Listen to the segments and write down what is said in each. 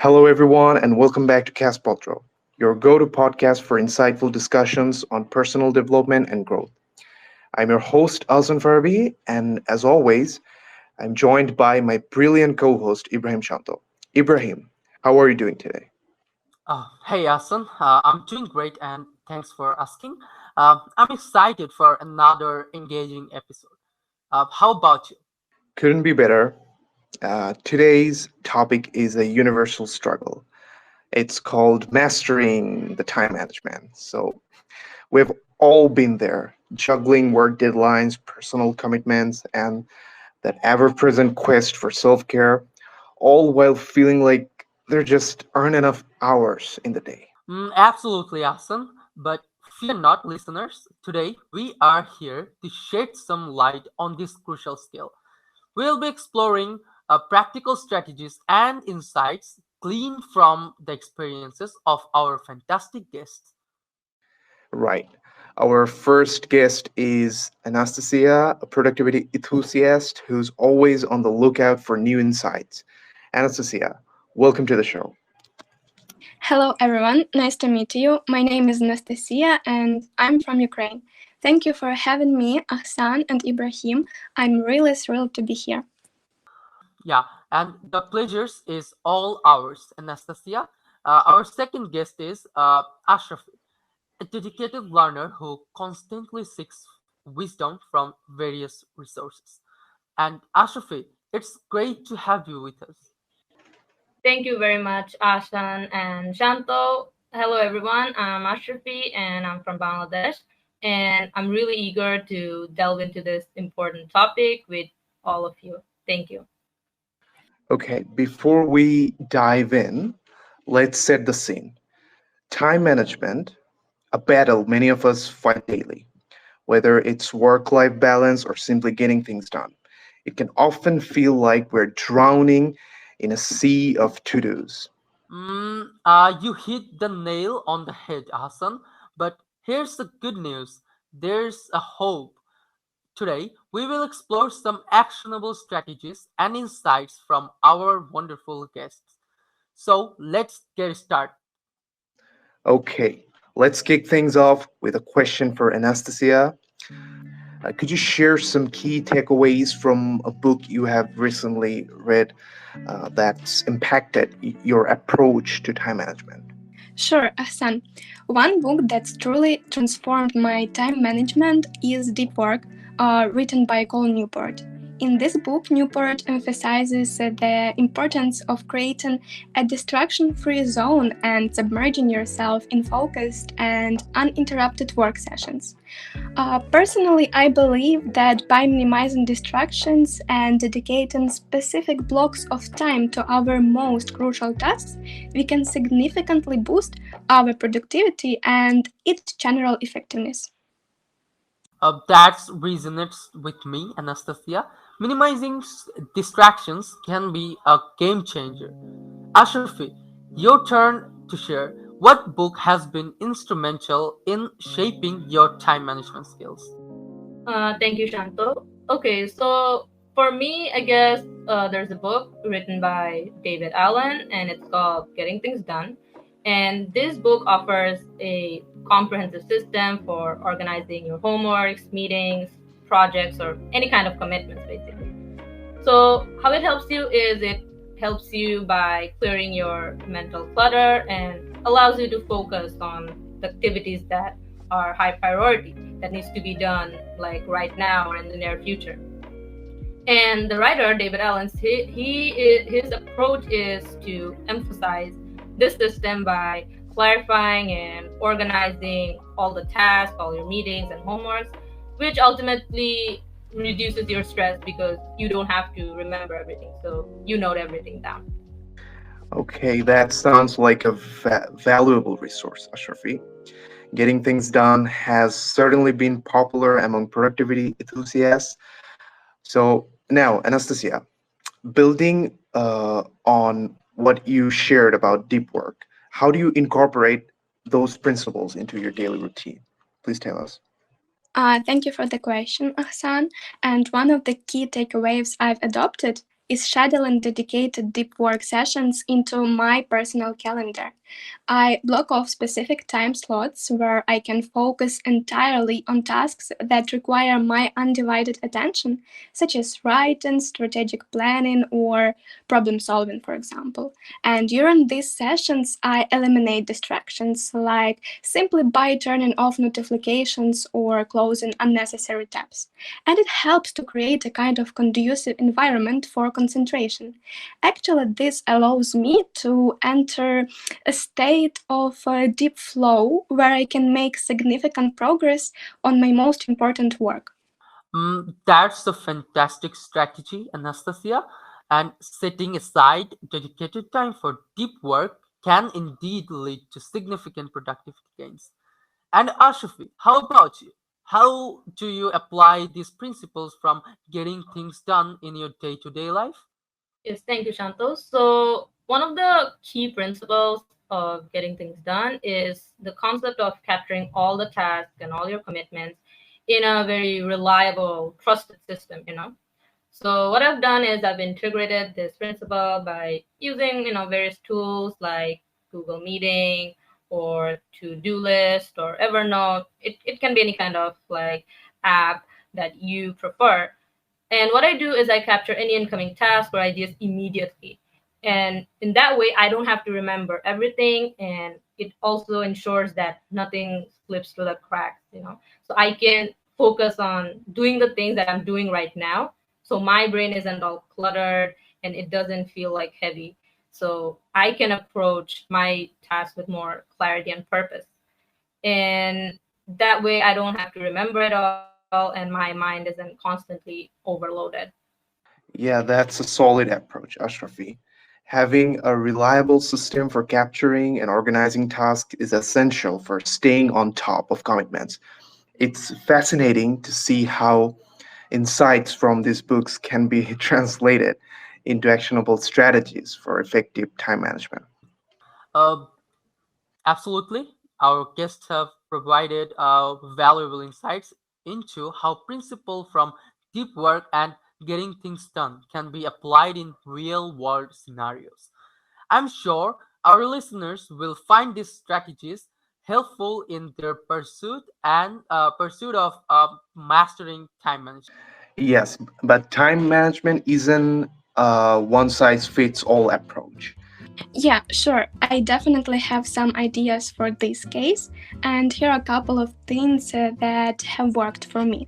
Hello, everyone, and welcome back to Castpotro, your go to podcast for insightful discussions on personal development and growth. I'm your host, Alsan Farabi, and as always, I'm joined by my brilliant co host, Ibrahim Shanto. Ibrahim, how are you doing today? Hey, Asan. I'm doing great and thanks for asking. I'm excited for another engaging episode. How about you? Couldn't be better. Today's topic is a universal struggle. It's called mastering the time management. So, we've all been there, juggling work deadlines, personal commitments, and that ever present quest for self care, all while feeling like there just aren't enough hours in the day. Absolutely, Asan. But fear not, listeners. Today, we are here to shed some light on this crucial skill. We'll be exploring practical strategies and insights gleaned from the experiences of our fantastic guests. Right. Our first guest is Anastasia, a productivity enthusiast who's always on the lookout for new insights. Anastasia, welcome to the show. Hello, everyone. Nice to meet you. My name is Anastasia and I'm from Ukraine. Thank you for having me, Ahsan and Ibrahim. I'm really thrilled to be here. Yeah, and the pleasures is all ours, Anastasia. Our second guest is Ashraf, a dedicated learner who constantly seeks wisdom from various resources. And Ashrafi, it's great to have you with us. Thank you very much, Ashan and Shanto. Hello, everyone. I'm Ashrafi and I'm from Bangladesh. And I'm really eager to delve into this important topic with all of you. Thank you. Okay, before we dive in, let's set the scene. Time management, a battle many of us fight daily, whether it's work life balance or simply getting things done. It can often feel like we're drowning in a sea of to dos. You hit the nail on the head, Hassan. But here's the good news there's a hope. Today, we will explore some actionable strategies and insights from our wonderful guests. So, let's get started. Okay, let's kick things off with a question for Anastasia. Could you share some key takeaways from a book you have recently read that's impacted your approach to time management? Sure, Ahsan. One book that's truly transformed my time management is Deep Work, written by Cole Newport. In this book, Newport emphasizes the importance of creating a distraction free zone and submerging yourself in focused and uninterrupted work sessions. Personally, I believe that by minimizing distractions and dedicating specific blocks of time to our most crucial tasks, we can significantly boost our productivity and its general effectiveness. That resonates with me, Anastasia. Minimizing distractions can be a game changer. Ashrafi, your turn to share what book has been instrumental in shaping your time management skills. Thank you, Shanto. Okay, so for me, I guess there's a book written by David Allen, and it's called Getting Things Done. And this book offers a comprehensive system for organizing your homeworks, meetings, projects, or any kind of commitments, basically. So, how it helps you is it helps you by clearing your mental clutter and allows you to focus on the activities that are high priority that needs to be done like right now or in the near future. And the writer David Allen, his approach is to emphasize this system by clarifying and organizing all the tasks, all your meetings and homeworks, which ultimately reduces your stress because you don't have to remember everything. So you note everything down. Okay, that sounds like a valuable resource, Ashrafi. Getting things done has certainly been popular among productivity enthusiasts. So now, Anastasia, building on what you shared about deep work, how do you incorporate those principles into your daily routine? Please tell us. Thank you for the question, Ahsan. And one of the key takeaways I've adopted is scheduling dedicated deep work sessions into my personal calendar. I block off specific time slots where I can focus entirely on tasks that require my undivided attention, such as writing, strategic planning, or problem solving, for example. And during these sessions, I eliminate distractions, like simply by turning off notifications or closing unnecessary tabs. And it helps to create a kind of conducive environment for concentration. Actually, this allows me to enter a state of deep flow where I can make significant progress on my most important work. That's a fantastic strategy, Anastasia. And setting aside dedicated time for deep work can indeed lead to significant productivity gains. And Ashafi, how about you? How do you apply these principles from getting things done in your day to day life? Yes, thank you, Shanto. So, one of the key principles of getting things done is the concept of capturing all the tasks and all your commitments in a very reliable, trusted system, So what I've done is I've integrated this principle by using, various tools like Google Meeting or To-Do List or Evernote. It can be any kind of like app that you prefer. And what I do is I capture any incoming task or ideas immediately. And in that way, I don't have to remember everything. And it also ensures that nothing slips through the cracks, So I can focus on doing the things that I'm doing right now. So my brain isn't all cluttered and it doesn't feel like heavy. So I can approach my task with more clarity and purpose. And that way I don't have to remember it all and my mind isn't constantly overloaded. Yeah, that's a solid approach, Ashrafi. Having a reliable system for capturing and organizing tasks is essential for staying on top of commitments. It's fascinating to see how insights from these books can be translated into actionable strategies for effective time management. Uh, Absolutely. Our guests have provided valuable insights into how principle from deep work and getting things done can be applied in real world scenarios. I'm sure our listeners will find these strategies helpful in their pursuit of mastering time management. Yes, but time management isn't a one size fits all approach. Yeah, sure. I definitely have some ideas for this case, and here are a couple of things that have worked for me.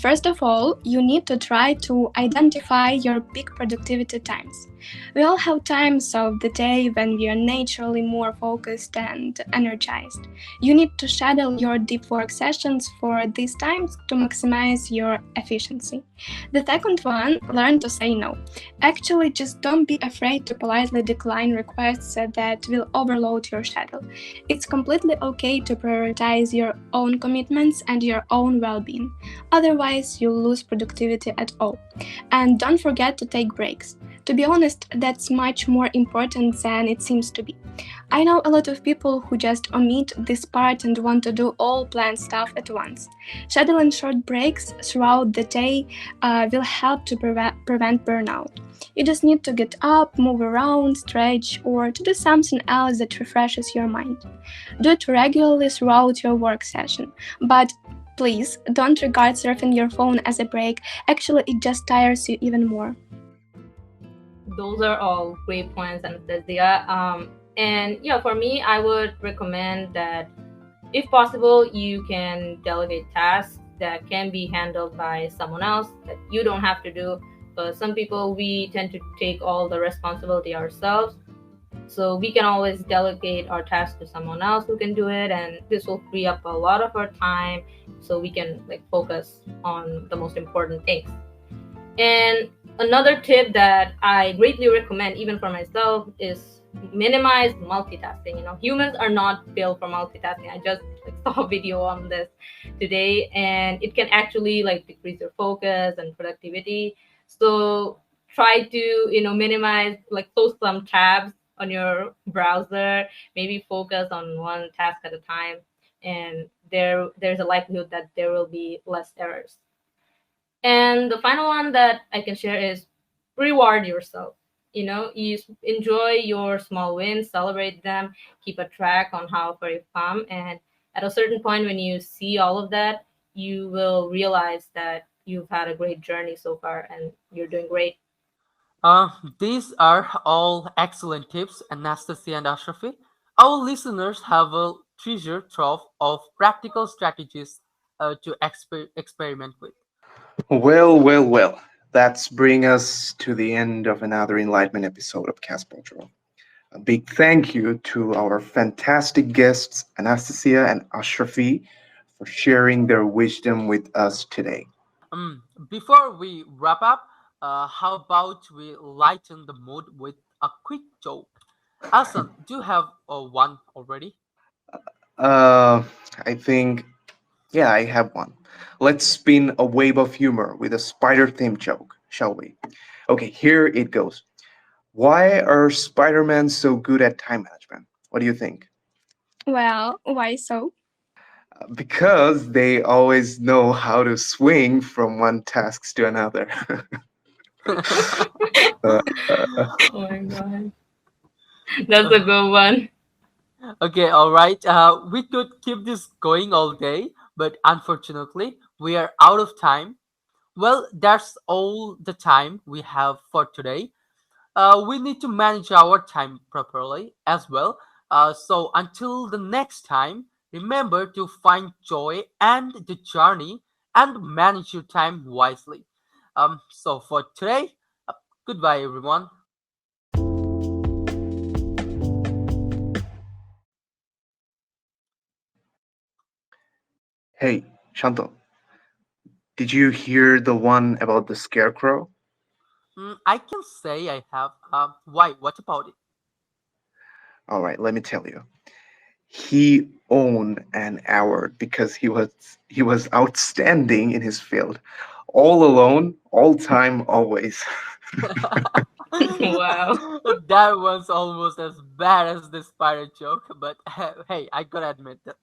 First of all, you need to try to identify your peak productivity times. We all have times of the day when we are naturally more focused and energized. You need to schedule your deep work sessions for these times to maximize your efficiency. The second one, learn to say no. Actually, just don't be afraid to politely decline requests that will overload your schedule. It's completely okay to prioritize your own commitments and your own well being. Otherwise, you'll lose productivity at all. And don't forget to take breaks. To be honest, that's much more important than it seems to be. I know a lot of people who just omit this part and want to do all planned stuff at once. Scheduling short breaks throughout the day will help to prevent burnout. You just need to get up, move around, stretch, or to do something else that refreshes your mind. Do it regularly throughout your work session, but please don't regard surfing your phone as a break. Actually, it just tires you even more. Those are all great points, Anastasia. And yeah, for me, I would recommend that if possible, you can delegate tasks that can be handled by someone else that you don't have to do. But some people, we tend to take all the responsibility ourselves. So we can always delegate our tasks to someone else who can do it, and this will free up a lot of our time so we can like focus on the most important things. And another tip that I greatly recommend, even for myself, is minimize multitasking. Humans are not built for multitasking. I just saw a video on this today, and it can actually like decrease your focus and productivity. So try to minimize, like close some tabs on your browser. Maybe focus on one task at a time, and there's a likelihood that there will be less errors. And the final one that I can share is reward yourself. Enjoy your small wins, celebrate them, keep a track on how far you've come, and at a certain point when you see all of that, you will realize that you've had a great journey so far and you're doing great. Uh, these are all excellent tips, Anastasia and Ashrafi. Our listeners have a treasure trove of practical strategies to experiment with. Well, well, well. That's bring us to the end of another enlightenment episode of Castpotro. A big thank you to our fantastic guests, Anastasia and Ashrafi, for sharing their wisdom with us today. Before we wrap up, how about we lighten the mood with a quick joke? Asan, do you have one already? Uh, I think, yeah, I have one. Let's spin a wave of humor with a spider themed joke, shall we? Okay, here it goes. Why are Spider-Man so good at time management? What do you think? Well, why so? Because they always know how to swing from one task to another. uh, Oh my god. That's a good one. Okay, all right. We could keep this going all day, but unfortunately, we are out of time. Well, that's all the time we have for today. We need to manage our time properly as well. So until the next time, remember to find joy and the journey and manage your time wisely. So for today, goodbye, everyone. hey, Shanto, did you hear the one about the scarecrow? I can say I have. Why? What about it? All right, let me tell you. He owned an award because he was outstanding in his field. All alone, all time, always. Wow. That one's almost as bad as the spider joke, but hey, I gotta admit that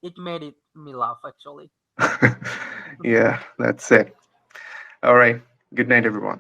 it made me laugh actually. Yeah, that's it. All right. Good night, everyone.